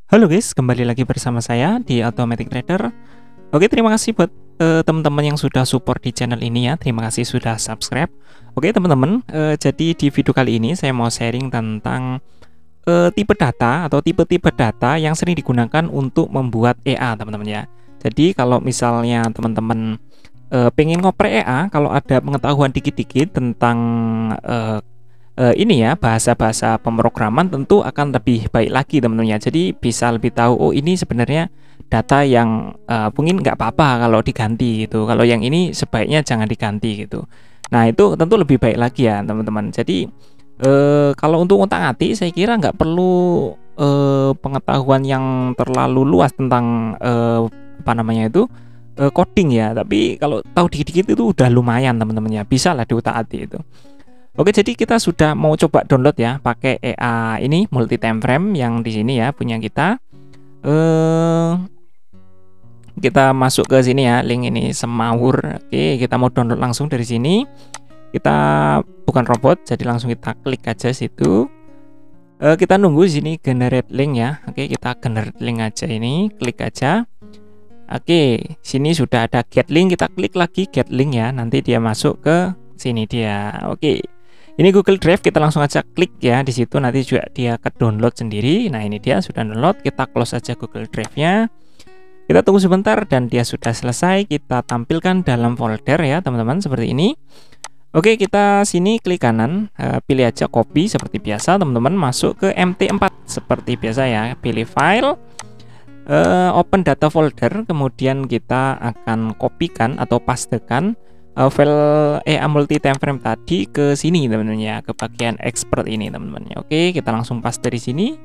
Halo guys, kembali lagi bersama saya di Automatic Trader. Oke, terima kasih buat teman-teman yang sudah support di channel ini ya. Terima kasih sudah subscribe. Oke teman-teman, jadi di video kali ini saya mau sharing tentang tipe data atau tipe-tipe data yang sering digunakan untuk membuat EA teman-teman ya. Jadi kalau misalnya teman-teman pengen ngoprek EA, kalau ada pengetahuan dikit-dikit tentang ini ya, bahasa-bahasa pemrograman tentu akan lebih baik lagi teman-teman ya. Jadi bisa lebih tahu, oh ini sebenarnya data yang mungkin nggak apa-apa kalau diganti gitu. Kalau yang ini sebaiknya jangan diganti gitu. Nah itu tentu lebih baik lagi ya teman-teman. Jadi kalau untuk otak-atik saya kira nggak perlu pengetahuan yang terlalu luas tentang apa namanya itu coding ya. Tapi kalau tahu dikit-dikit itu udah lumayan teman-teman ya. Bisa lah diutak-atik itu. Oke, jadi kita sudah mau coba download ya pakai EA ini multi time frame yang di sini ya punya kita. Kita masuk ke sini ya, link ini semawur. Oke, kita mau download langsung dari sini. Kita bukan robot, jadi langsung kita klik aja situ. Kita nunggu di sini generate link ya. Oke, kita generate link aja ini, klik aja. Oke, sini sudah ada get link, kita klik lagi get link ya. Nanti dia masuk ke sini dia. Oke. Ini Google Drive, kita langsung aja klik ya di situ, nanti juga dia ke download sendiri. Nah ini dia sudah download, kita close aja Google Drive-nya. Kita tunggu sebentar dan dia sudah selesai. Kita tampilkan dalam folder ya teman-teman seperti ini. Oke, kita sini klik kanan, pilih aja copy seperti biasa teman-teman, masuk ke MT4 seperti biasa ya. Pilih file, open data folder, kemudian kita akan kopikan atau pastekan file EA multi time frame tadi ke sini teman-teman ya, ke bagian export ini teman-teman ya. Oke, kita langsung paste dari sini.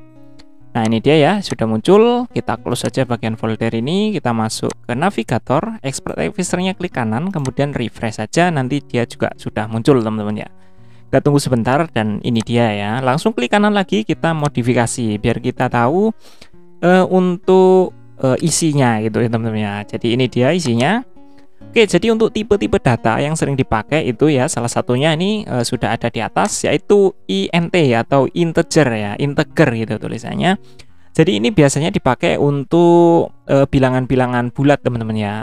Nah ini dia ya, sudah muncul. Kita close saja bagian folder ini, kita masuk ke navigator, export advisornya klik kanan, kemudian refresh saja, nanti dia juga sudah muncul teman-teman ya. Kita tunggu sebentar dan ini dia ya, langsung klik kanan lagi, kita modifikasi biar kita tahu untuk isinya gitu ya teman-teman ya. Jadi ini dia isinya. Oke, jadi untuk tipe-tipe data yang sering dipakai itu ya, salah satunya ini sudah ada di atas, yaitu INT atau integer ya, integer gitu tulisannya. Jadi ini biasanya dipakai untuk bilangan-bilangan bulat teman-teman ya.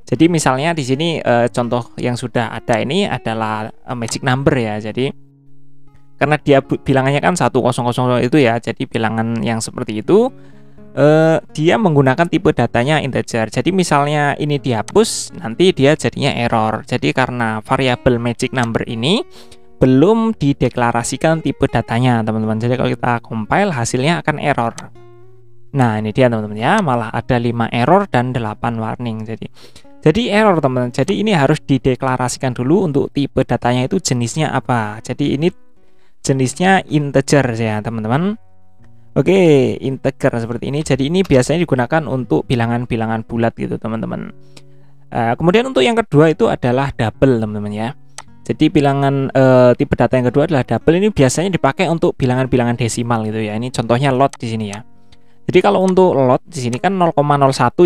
Jadi misalnya di sini contoh yang sudah ada ini adalah magic number ya. Jadi karena dia bilangannya kan 100 itu ya, jadi bilangan yang seperti itu. Dia menggunakan tipe datanya integer. Jadi misalnya ini dihapus, nanti dia jadinya error. Jadi karena variabel magic number ini belum dideklarasikan tipe datanya teman-teman. Jadi kalau kita compile hasilnya akan error. Nah ini dia teman-teman ya, malah ada 5 error dan 8 warning. Jadi error teman-teman. Jadi ini harus dideklarasikan dulu untuk tipe datanya itu jenisnya apa. Jadi ini jenisnya integer ya teman-teman. Oke, integer seperti ini. Jadi ini biasanya digunakan untuk bilangan-bilangan bulat gitu teman-teman. Kemudian untuk yang kedua itu adalah double teman-teman ya. Jadi bilangan tipe data yang kedua adalah double. Ini biasanya dipakai untuk bilangan-bilangan desimal gitu ya. Ini contohnya lot di sini ya. Jadi kalau untuk lot di sini kan 0,01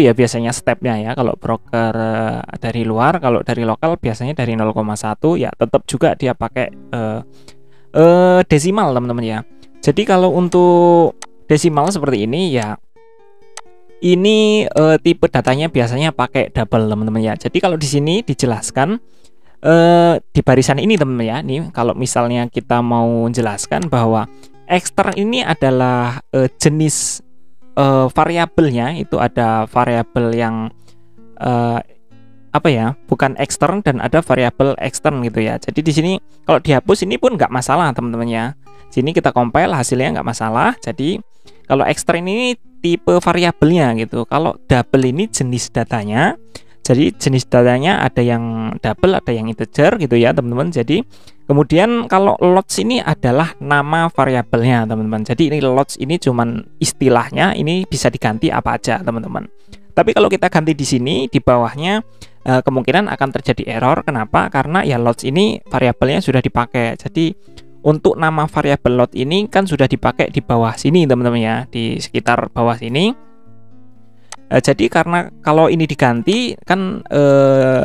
ya biasanya stepnya ya. Kalau broker dari luar, kalau dari lokal biasanya dari 0,1 ya, tetap juga dia pakai desimal teman-teman ya. Jadi kalau untuk desimal seperti ini ya, ini tipe datanya biasanya pakai double teman-teman ya. Jadi kalau di sini dijelaskan di barisan ini teman-teman ya. Nih kalau misalnya kita mau menjelaskan bahwa ekstern ini adalah jenis variabelnya, itu ada variabel yang apa ya, bukan ekstern dan ada variabel ekstern gitu ya. Jadi di sini kalau dihapus ini pun nggak masalah teman-teman ya. Sini kita compile hasilnya nggak masalah. Jadi kalau ekstern ini tipe variabelnya gitu. Kalau double ini jenis datanya. Jadi jenis datanya ada yang double, ada yang integer gitu ya teman-teman. Jadi kemudian kalau lots ini adalah nama variabelnya teman-teman. Jadi ini lots ini cuman istilahnya, ini bisa diganti apa aja teman-teman. Tapi kalau kita ganti di sini di bawahnya kemungkinan akan terjadi error. Kenapa? Karena ya lots ini variabelnya sudah dipakai. Jadi untuk nama variabel lot ini kan sudah dipakai di bawah sini teman-teman ya, di sekitar bawah sini. Jadi karena kalau ini diganti kan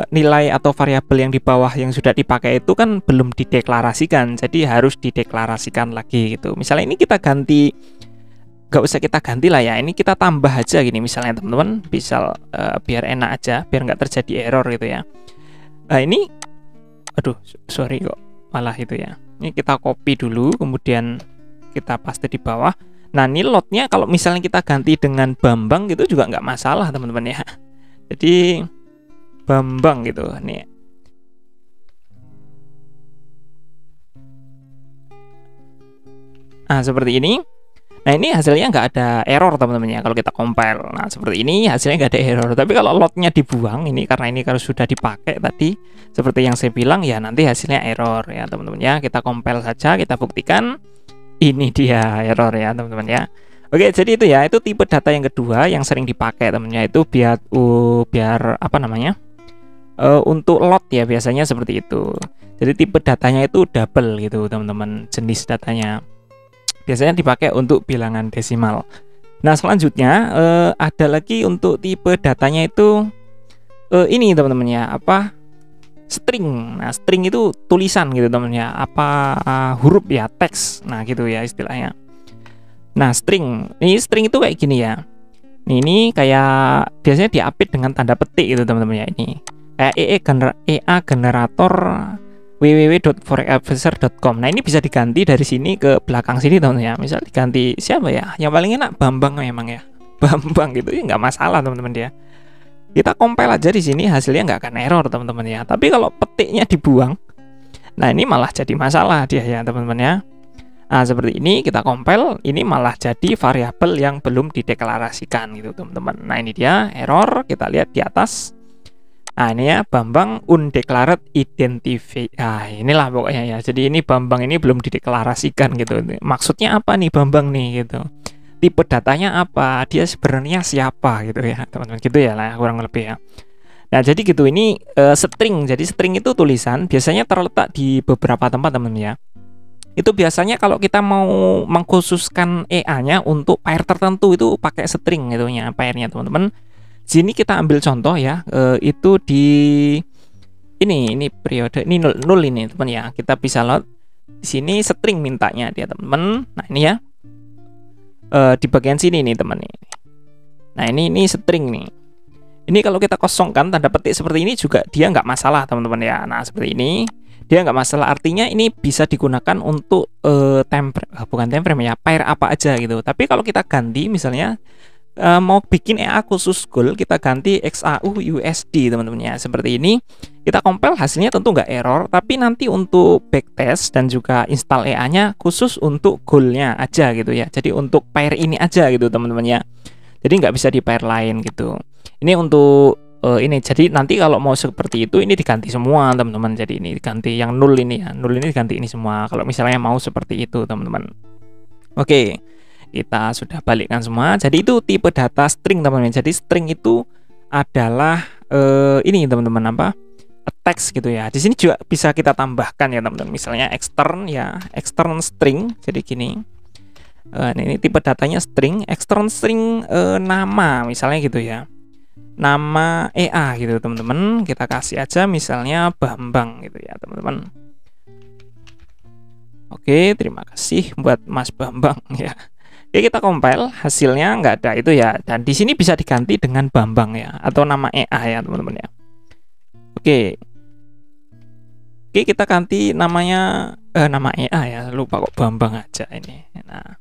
nilai atau variabel yang di bawah yang sudah dipakai itu kan belum dideklarasikan, jadi harus dideklarasikan lagi gitu. Misalnya ini kita ganti nggak usah kita ganti lah ya. Ini kita tambah aja gini misalnya teman-teman, bisa biar enak aja, biar nggak terjadi error gitu ya. Ini, aduh, sorry kok malah itu ya. Ini kita copy dulu, kemudian kita paste di bawah. Nah, ini lotnya kalau misalnya kita ganti dengan Bambang gitu juga nggak masalah teman-teman ya. Jadi Bambang gitu nih. Nah, seperti ini. Nah, ini hasilnya nggak ada error teman-teman ya kalau kita compile. Nah, seperti ini hasilnya nggak ada error. Tapi kalau lotnya dibuang ini, karena ini kalau sudah dipakai tadi seperti yang saya bilang ya, nanti hasilnya error ya teman-teman ya. Kita compile saja, kita buktikan ini dia error ya teman-teman ya. Oke, jadi itu ya, itu tipe data yang kedua yang sering dipakai teman-teman ya, itu biar apa namanya, untuk lot ya, biasanya seperti itu. Jadi tipe datanya itu double gitu teman-teman, jenis datanya biasanya dipakai untuk bilangan desimal. Nah, selanjutnya ada lagi untuk tipe datanya itu ini teman-teman ya, apa, string. Nah, string itu tulisan gitu teman-teman ya, apa huruf ya, teks. Nah, gitu ya istilahnya. Nah, string itu kayak gini ya. Ini kayak biasanya diapit dengan tanda petik gitu teman-teman ya. Ini kayak EA generator www.forecadvisor.com. Nah, ini bisa diganti dari sini ke belakang sini teman-teman ya. Misal diganti siapa ya? Yang paling enak Bambang memang ya. Bambang gitu ya, nggak masalah teman-teman ya. Kita compile aja di sini, hasilnya nggak akan error teman-teman ya. Tapi kalau petiknya dibuang, nah ini malah jadi masalah dia ya teman-teman ya. Nah, seperti ini kita compile, ini malah jadi variabel yang belum dideklarasikan gitu teman-teman. Nah, ini dia error, kita lihat di atas. Nah, ini ya, Bambang undeclared identify. Nah, inilah pokoknya ya. Jadi ini Bambang ini belum dideklarasikan gitu. Maksudnya apa nih Bambang nih gitu. Tipe datanya apa? Dia sebenarnya siapa gitu ya, teman-teman. Gitu ya lah kurang lebih ya. Nah, jadi gitu, ini string. Jadi string itu tulisan, biasanya terletak di beberapa tempat teman-teman ya. Itu biasanya kalau kita mau mengkhususkan EA-nya untuk pair tertentu itu pakai string gitu ya, pairnya teman-teman. Sini kita ambil contoh ya, itu di ini periode ini 0 ini teman ya. Kita bisa lihat di sini string mintanya dia teman-teman. Nah, ini ya. Di bagian sini nih teman nih. Nah, ini string nih. Ini kalau kita kosongkan tanda petik seperti ini juga dia nggak masalah teman-teman ya. Nah, seperti ini dia nggak masalah, artinya ini bisa digunakan untuk bukan time frame ya, pair apa aja gitu. Tapi kalau kita ganti misalnya mau bikin EA khusus goal, kita ganti XAU USD teman-teman ya, seperti ini. Kita compile, hasilnya tentu nggak error, tapi nanti untuk backtest dan juga install EA-nya khusus untuk goalnya aja gitu ya. Jadi untuk pair ini aja gitu teman-teman ya. Jadi nggak bisa di pair lain gitu. Ini untuk ini, jadi nanti kalau mau seperti itu ini diganti semua teman-teman. Jadi ini diganti yang 0 ini ya, 0 ini diganti ini semua kalau misalnya mau seperti itu teman-teman. Oke, kita sudah balikkan semua. Jadi itu tipe data string teman-teman. Jadi string itu adalah ini teman-teman, apa, teks gitu ya. Di sini juga bisa kita tambahkan ya teman-teman. Misalnya extern ya, extern string. Jadi gini, ini tipe datanya string, extern string nama misalnya gitu ya, nama EA gitu teman-teman. Kita kasih aja misalnya Bambang gitu ya teman-teman. Oke, terima kasih buat Mas Bambang ya. Oke, kita compile, hasilnya nggak ada itu ya. Dan di sini bisa diganti dengan Bambang ya, atau nama EA ya teman-teman ya. Oke, kita ganti namanya nama EA ya. Lupa kok Bambang aja ini. Nah,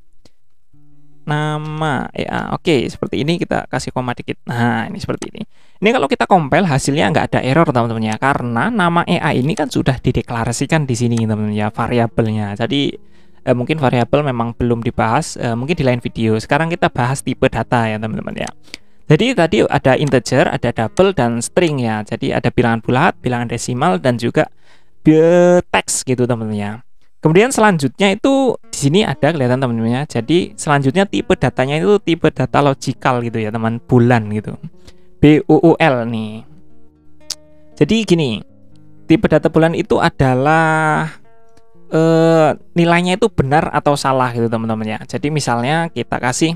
nama EA. Oke, seperti ini, kita kasih koma dikit. Nah, ini seperti ini. Ini kalau kita compile hasilnya nggak ada error teman-teman ya, karena nama EA ini kan sudah dideklarasikan di sini teman-teman ya, variabelnya. Jadi mungkin variabel memang belum dibahas, mungkin di lain video. Sekarang kita bahas tipe data ya teman-teman ya. Jadi tadi ada integer, ada double, dan string ya. Jadi ada bilangan bulat, bilangan desimal, dan juga teks gitu teman-teman ya. Kemudian selanjutnya itu di sini ada kelihatan teman-teman ya. Jadi selanjutnya tipe datanya itu tipe data logical gitu ya teman, bulan gitu. BOOL nih. Jadi gini, tipe data bulan itu adalah nilainya itu benar atau salah gitu teman-teman ya. Jadi misalnya kita kasih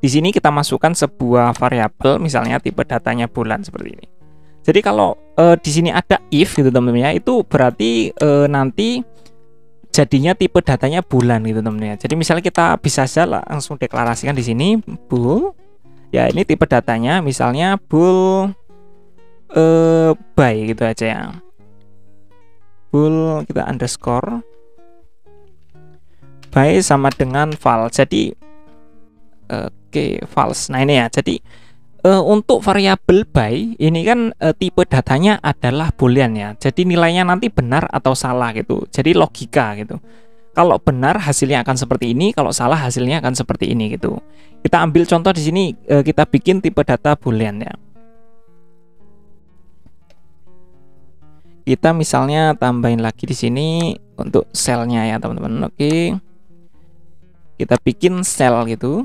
di sini, kita masukkan sebuah variabel, misalnya tipe datanya bulan seperti ini. Jadi kalau di sini ada if gitu teman-teman ya, itu berarti nanti jadinya tipe datanya bulan gitu teman-teman ya. Jadi misalnya kita bisa saja langsung deklarasikan di sini bool. Ya, ini tipe datanya misalnya bool by gitu aja ya. Bool kita underscore by sama dengan val. Jadi false. Nah, ini ya. Jadi untuk variabel by ini kan tipe datanya adalah boolean ya. Jadi nilainya nanti benar atau salah gitu. Jadi logika gitu. Kalau benar hasilnya akan seperti ini, kalau salah hasilnya akan seperti ini gitu. Kita ambil contoh di sini, kita bikin tipe data boolean ya. Kita misalnya tambahin lagi di sini untuk selnya ya teman-teman. Oke. Kita bikin sel gitu.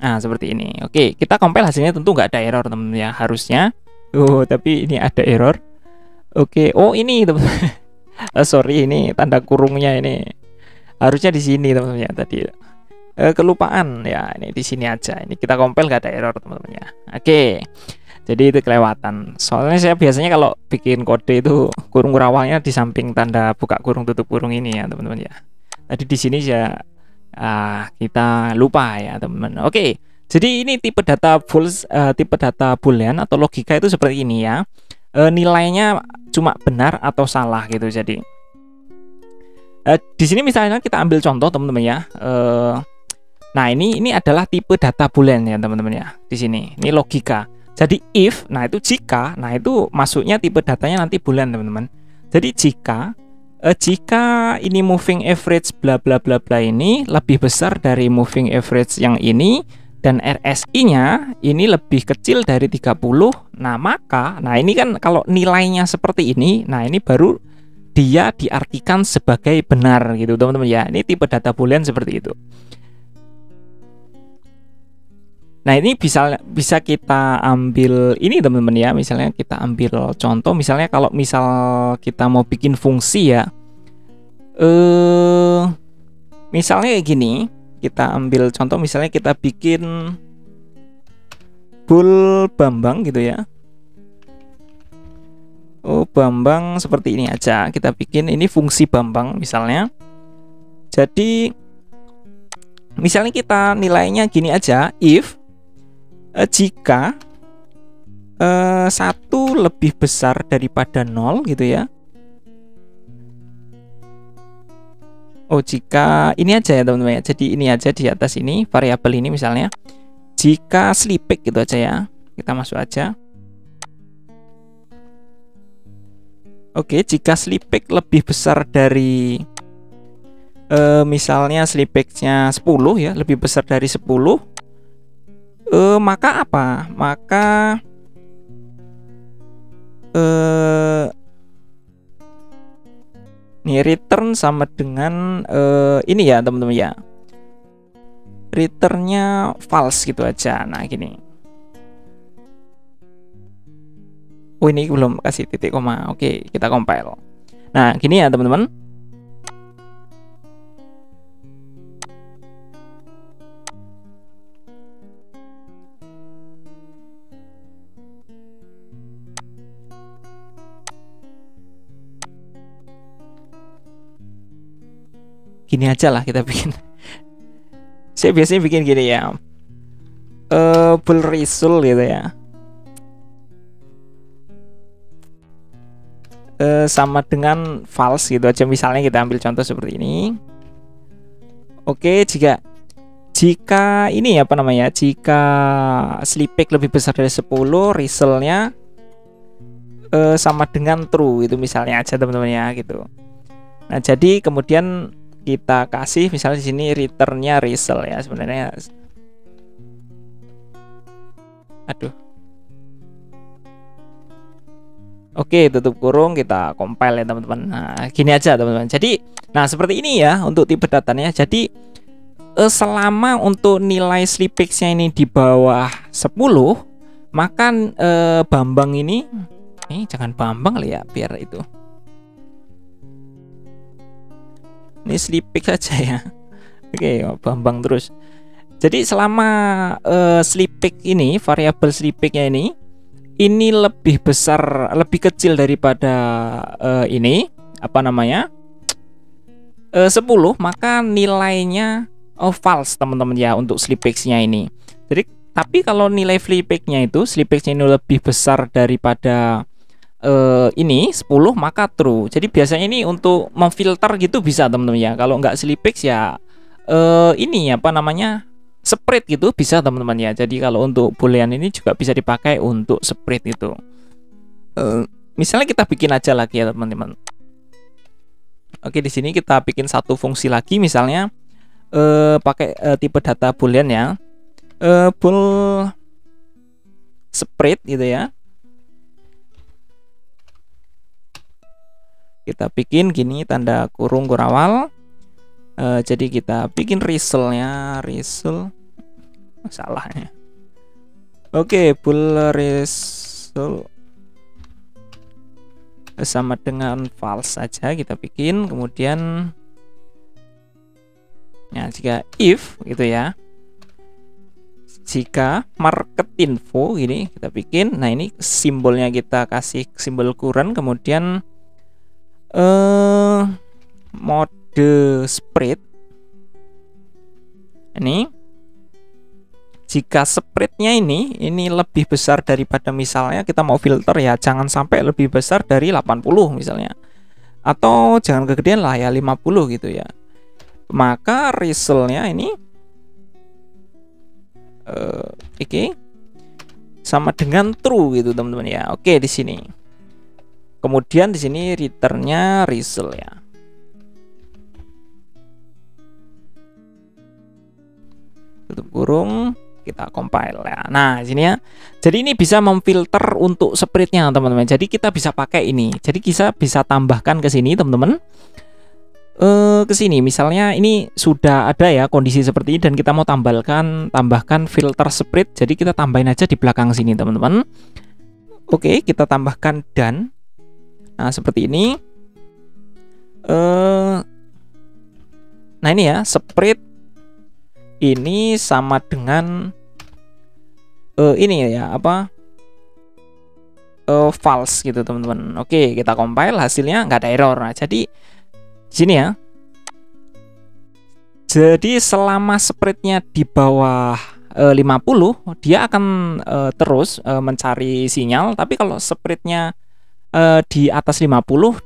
Nah, seperti ini. Oke, kita compile hasilnya tentu nggak ada error teman-teman ya, harusnya. Oh, tapi ini ada error. Oke, oh ini teman-teman. Sorry, ini tanda kurungnya ini. Harusnya di sini teman-teman ya tadi. Kelupaan ya, ini di sini aja. Ini kita compile nggak ada error teman-teman ya. Oke. Jadi itu kelewatan. Soalnya saya biasanya kalau bikin kode itu kurung awalnya di samping tanda buka kurung tutup kurung ini ya teman-teman ya. Tadi di sini ya kita lupa ya teman-teman. Oke, jadi ini tipe data tipe data boolean atau logika itu seperti ini ya. Nilainya cuma benar atau salah gitu. Jadi di sini misalnya kita ambil contoh teman-teman ya. Nah ini adalah tipe data boolean ya teman-teman ya. Di sini ini logika. Jadi if, nah itu jika, nah itu masuknya tipe datanya nanti boolean teman-teman. Jadi jika ini moving average bla bla bla bla ini lebih besar dari moving average yang ini dan RSI-nya ini lebih kecil dari 30, nah maka ini kan kalau nilainya seperti ini, nah ini baru dia diartikan sebagai benar gitu teman-teman ya. Ini tipe data boolean seperti itu. Nah, ini bisa kita ambil ini teman-teman ya. Misalnya kita ambil contoh, misalnya kalau kita mau bikin fungsi ya. Misalnya kayak gini, kita ambil contoh misalnya kita bikin bool Bambang gitu ya. Oh, Bambang seperti ini aja. Kita bikin ini fungsi Bambang misalnya. Jadi misalnya kita nilainya gini aja, if jika 1 lebih besar daripada 0 gitu ya. Oh, jika ini aja ya teman-teman ya. Jadi ini aja di atas ini variabel ini misalnya. Jika sleeping gitu aja ya. Kita masuk aja. Oke, jika sleeping lebih besar dari misalnya sleepingnya 10 ya, lebih besar dari 10. Maka apa? Maka nih return sama dengan ini ya teman-teman ya. Returnnya false gitu aja. Nah gini. Oh ini belum kasih titik koma. Oke, kita compile. Nah gini ya teman-teman. Gini aja lah kita bikin. Saya biasanya bikin gini ya. Bool result gitu ya. Sama dengan false gitu aja. Misalnya kita ambil contoh seperti ini. Oke, jika ini apa namanya? Jika sleeping lebih besar dari 10, resultnya sama dengan true itu misalnya aja teman-teman ya gitu. Nah, jadi kemudian kita kasih misalnya di sini returnnya result ya sebenarnya. Aduh. Oke, tutup kurung, kita compile ya teman-teman. Nah, gini aja teman-teman. Jadi, nah seperti ini ya untuk tipe datanya. Jadi selama untuk nilai sleeping-nya ini di bawah 10, maka Bambang ini jangan Bambang lah ya biar itu. Ini sleeping saja ya. Oke, Bambang terus. Jadi selama sleeping ini, variabel sleepingnya ini lebih besar, lebih kecil daripada ini, apa namanya 10, maka nilainya false teman-teman ya untuk sleepage-nya ini. Jadi tapi kalau nilai sleepage-nya itu ini lebih besar daripada ini 10, maka true. Jadi biasanya ini untuk memfilter gitu bisa teman-teman ya. Kalau nggak sleepage ya ini apa namanya spread gitu bisa teman-teman ya. Jadi kalau untuk boolean ini juga bisa dipakai untuk spread itu. Misalnya kita bikin aja lagi ya teman-teman. Oke, di sini kita bikin satu fungsi lagi, misalnya pakai tipe data boolean ya, bool spread gitu ya. Kita bikin gini tanda kurung kurawal. Jadi kita bikin resultnya, masalahnya. Oke, bool result sama dengan false saja kita bikin. Kemudian ya jika if gitu ya, jika market info gini kita bikin. Nah ini simbolnya kita kasih simbol kurang, kemudian mode spread ini. Jika spreadnya ini lebih besar daripada, misalnya kita mau filter ya, jangan sampai lebih besar dari 80 misalnya, atau jangan kegedean lah ya 50 gitu ya, maka resultnya ini oke, sama dengan true gitu teman-teman ya. Oke, di sini kemudian di sini returnnya result ya. Tutup kurung, kita compile ya. Nah, sini ya. Jadi ini bisa memfilter untuk spreadnya teman-teman. Jadi kita bisa pakai ini. Jadi kita bisa tambahkan ke sini teman-teman. Ke sini misalnya ini sudah ada ya kondisi seperti ini dan kita mau tambahkan filter spread. Jadi kita tambahin aja di belakang sini teman-teman. Oke, kita tambahkan dan. Nah, seperti ini. Nah, ini ya, spread ini sama dengan ini ya apa false gitu teman-teman. Oke, kita compile, hasilnya nggak ada error. Nah, jadi sini ya, jadi selama spreadnya di bawah 50 dia akan terus mencari sinyal, tapi kalau spreadnya di atas 50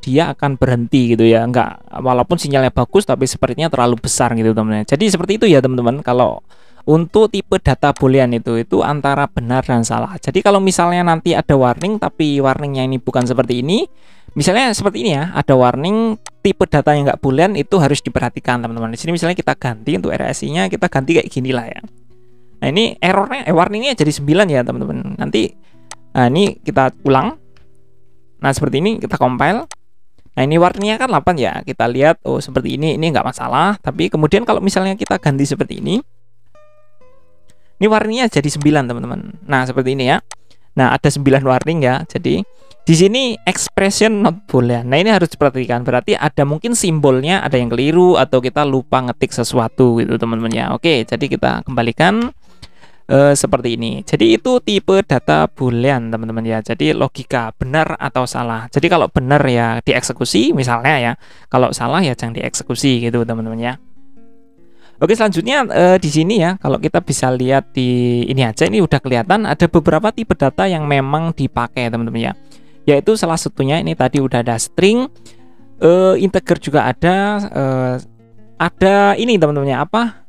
dia akan berhenti gitu ya, nggak, walaupun sinyalnya bagus tapi spreadnya terlalu besar gitu teman-teman. Jadi seperti itu ya teman-teman. Kalau untuk tipe data boolean itu antara benar dan salah. Jadi kalau misalnya nanti ada warning tapi warningnya ini bukan seperti ini, misalnya seperti ini ya, ada warning tipe data yang nggak boolean, itu harus diperhatikan teman-teman. Di sini misalnya kita ganti untuk RSI-nya, kita ganti kayak gini lah ya. Nah ini errornya, warningnya jadi 9 ya teman-teman. Nanti ini kita ulang. Nah seperti ini kita compile. Nah ini warningnya kan 8 ya. Kita lihat, oh seperti ini nggak masalah. Tapi kemudian kalau misalnya kita ganti seperti ini warningnya jadi 9 teman-teman. Nah seperti ini ya. Nah ada 9 warning ya. Jadi di sini expression not boolean. Nah ini harus diperhatikan. Berarti ada mungkin simbolnya ada yang keliru atau kita lupa ngetik sesuatu gitu teman-teman ya. Oke, jadi kita kembalikan seperti ini. Jadi itu tipe data boolean teman-teman ya. Jadi logika benar atau salah. Jadi kalau benar ya dieksekusi misalnya ya. Kalau salah ya jangan dieksekusi gitu teman-teman ya. Oke, selanjutnya di sini ya, kalau kita bisa lihat di ini aja, ini udah kelihatan ada beberapa tipe data yang memang dipakai teman-teman ya. Yaitu salah satunya ini tadi udah ada string, integer juga ada ini teman-teman ya, apa?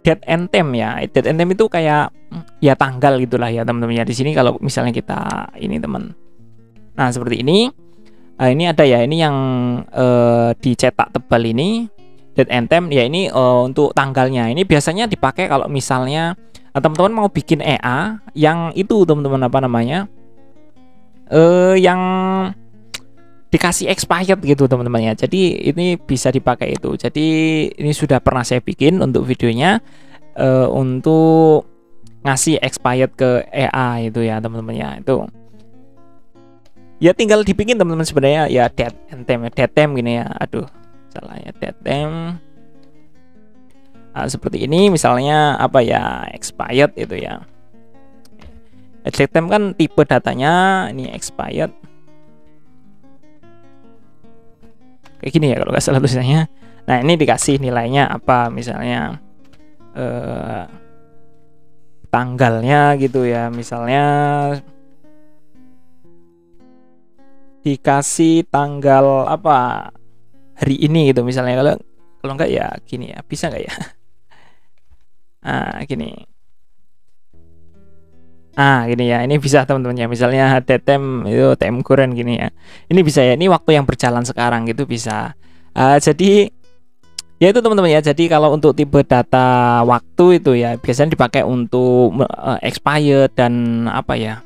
Date and time ya. Date and time itu kayak ya tanggal gitulah ya teman-teman ya. Di sini kalau misalnya kita ini teman. Nah, seperti ini. Ini ada ya, ini yang dicetak tebal ini. Date and time ya, ini untuk tanggalnya. Ini biasanya dipakai kalau misalnya teman-teman mau bikin EA yang itu teman-teman apa namanya? Yang dikasih expired gitu teman-teman ya. Jadi ini bisa dipakai itu. Jadi ini sudah pernah saya bikin untuk videonya untuk ngasih expired ke EA itu ya teman-teman ya. Itu ya tinggal dibikin teman-teman sebenarnya ya, date and time, date time gini ya. Aduh, salah ya, date time. Nah, seperti ini misalnya apa ya, expired itu ya. Date time kan tipe datanya ini expired. kayak gini ya kalau nggak salah tulisannya. Nah ini dikasih nilainya apa, misalnya tanggalnya gitu ya, misalnya dikasih tanggal apa hari ini gitu misalnya. Kalau enggak ya gini ya, bisa nggak ya? Gini. Gini ya, ini bisa teman-teman ya, misalnya TTM itu TM kuren gini ya, ini bisa ya, ini waktu yang berjalan sekarang gitu bisa. Jadi ya itu teman-teman ya, jadi kalau untuk tipe data waktu itu ya biasanya dipakai untuk expired dan apa ya,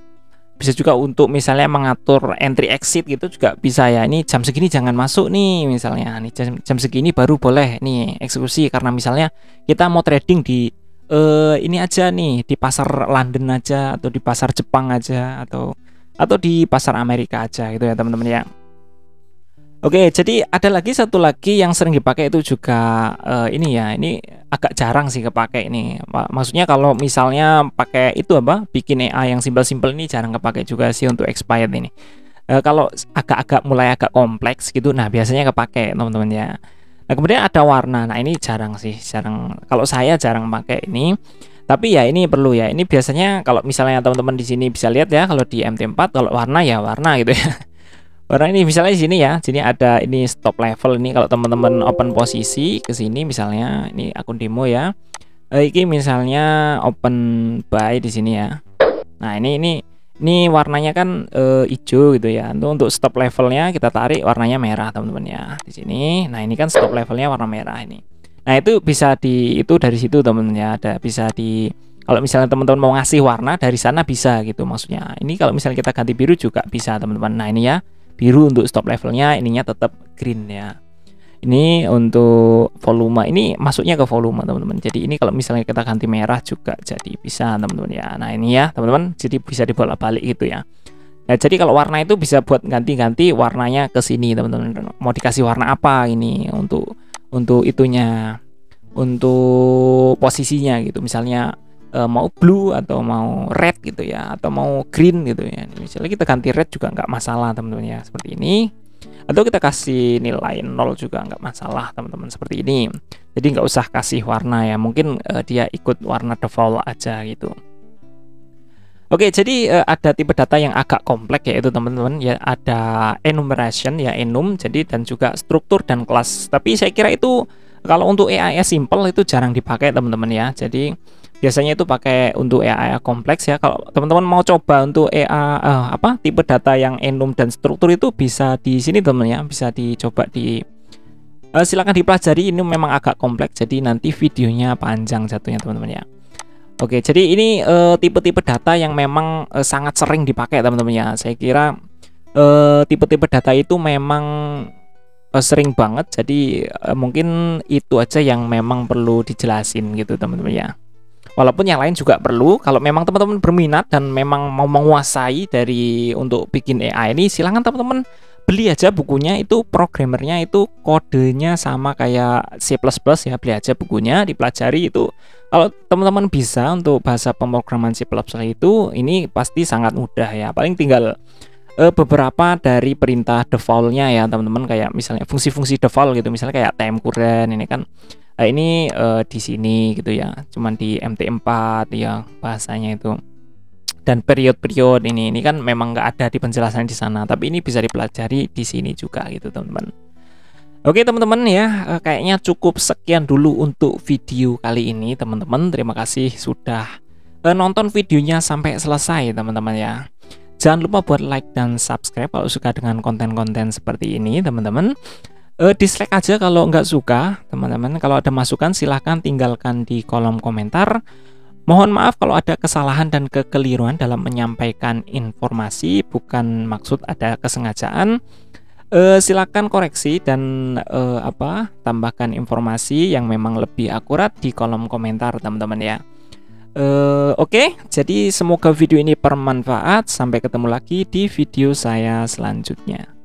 bisa juga untuk misalnya mengatur entry exit gitu juga bisa ya. Ini jam segini jangan masuk nih misalnya, nih jam segini baru boleh nih eksekusi, karena misalnya kita mau trading di ini aja nih, di pasar London aja, atau di pasar Jepang aja, atau di pasar Amerika aja gitu ya teman-teman ya. Oke, jadi ada lagi satu lagi yang sering dipakai itu juga ini ya, ini agak jarang sih kepake ini. Maksudnya kalau misalnya pakai itu apa, bikin AI yang simpel-simpel ini jarang kepake juga sih untuk expired ini. Kalau agak-agak mulai agak kompleks gitu, nah biasanya kepake teman-teman ya. Nah kemudian ada warna, nah ini jarang sih, jarang. Kalau saya jarang pakai ini, tapi ya ini perlu ya. Ini biasanya kalau misalnya teman-teman di sini bisa lihat ya, kalau di MT4 kalau warna ya warna gitu ya. Warna ini misalnya di sini ya, sini ada ini stop level ini. Kalau teman-teman open posisi ke sini misalnya, ini akun demo ya. Ini misalnya open buy di sini ya. Nah ini warnanya kan hijau gitu ya. Untuk stop levelnya kita tarik warnanya merah teman-teman ya di sini. Nah ini kan stop levelnya warna merah ini. Nah itu bisa itu dari situ teman-teman ya. Ada bisa kalau misalnya teman-teman mau ngasih warna dari sana bisa gitu maksudnya. Ini kalau misalnya kita ganti biru juga bisa teman-teman. Nah ini ya, biru untuk stop levelnya, ininya tetap green ya. Ini untuk volume, ini masuknya ke volume teman-teman. Jadi ini kalau misalnya kita ganti merah juga jadi bisa teman-teman ya. Nah ini ya teman-teman, jadi bisa dibolak-balik gitu ya. Nah jadi kalau warna itu bisa buat ganti-ganti warnanya ke sini teman-teman. Mau dikasih warna apa ini untuk itunya, untuk posisinya gitu. Misalnya mau blue atau mau red gitu ya, atau mau green gitu ya. Misalnya kita ganti red juga nggak masalah teman-teman ya, seperti ini. Atau kita kasih nilai 0 juga nggak masalah teman-teman, seperti ini. Jadi nggak usah kasih warna ya, mungkin dia ikut warna default aja gitu. Oke, jadi ada tipe data yang agak kompleks yaitu teman-teman ya, ada enumeration ya, enum, jadi dan juga struktur dan kelas. Tapi saya kira itu kalau untuk AI simple itu jarang dipakai teman-teman ya. Jadi biasanya itu pakai untuk AI kompleks ya. Kalau teman-teman mau coba untuk AI tipe data yang enum dan struktur itu bisa di sini teman ya, bisa dicoba silakan dipelajari. Ini memang agak kompleks, jadi nanti videonya panjang jatuhnya teman-teman ya. Oke, jadi ini tipe-tipe data yang memang sangat sering dipakai teman-teman ya. Saya kira tipe-tipe data itu memang sering banget, jadi mungkin itu aja yang memang perlu dijelasin gitu teman-teman ya. Walaupun yang lain juga perlu. Kalau memang teman-teman berminat dan memang mau menguasai untuk bikin AI ini, silahkan teman-teman beli aja bukunya. Itu programmernya itu kodenya sama kayak C++ ya, beli aja bukunya, dipelajari. Itu kalau teman-teman bisa untuk bahasa pemrograman C++ itu, ini pasti sangat mudah ya. Paling tinggal beberapa dari perintah defaultnya ya teman-teman, kayak misalnya fungsi-fungsi default gitu, misalnya kayak time current ini kan ini di sini gitu ya, cuman di MT4 ya bahasanya itu. Dan period ini kan memang nggak ada di penjelasan di sana, tapi ini bisa dipelajari di sini juga gitu teman-teman. Oke teman-teman ya, kayaknya cukup sekian dulu untuk video kali ini teman-teman. Terima kasih sudah nonton videonya sampai selesai teman-teman ya. Jangan lupa buat like dan subscribe kalau suka dengan konten-konten seperti ini teman-teman. Dislike aja kalau nggak suka teman-teman. Kalau ada masukan silahkan tinggalkan di kolom komentar. Mohon maaf kalau ada kesalahan dan kekeliruan dalam menyampaikan informasi, bukan maksud ada kesengajaan. Silakan koreksi dan tambahkan informasi yang memang lebih akurat di kolom komentar teman-teman ya. Oke, jadi semoga video ini bermanfaat. Sampai ketemu lagi di video saya selanjutnya.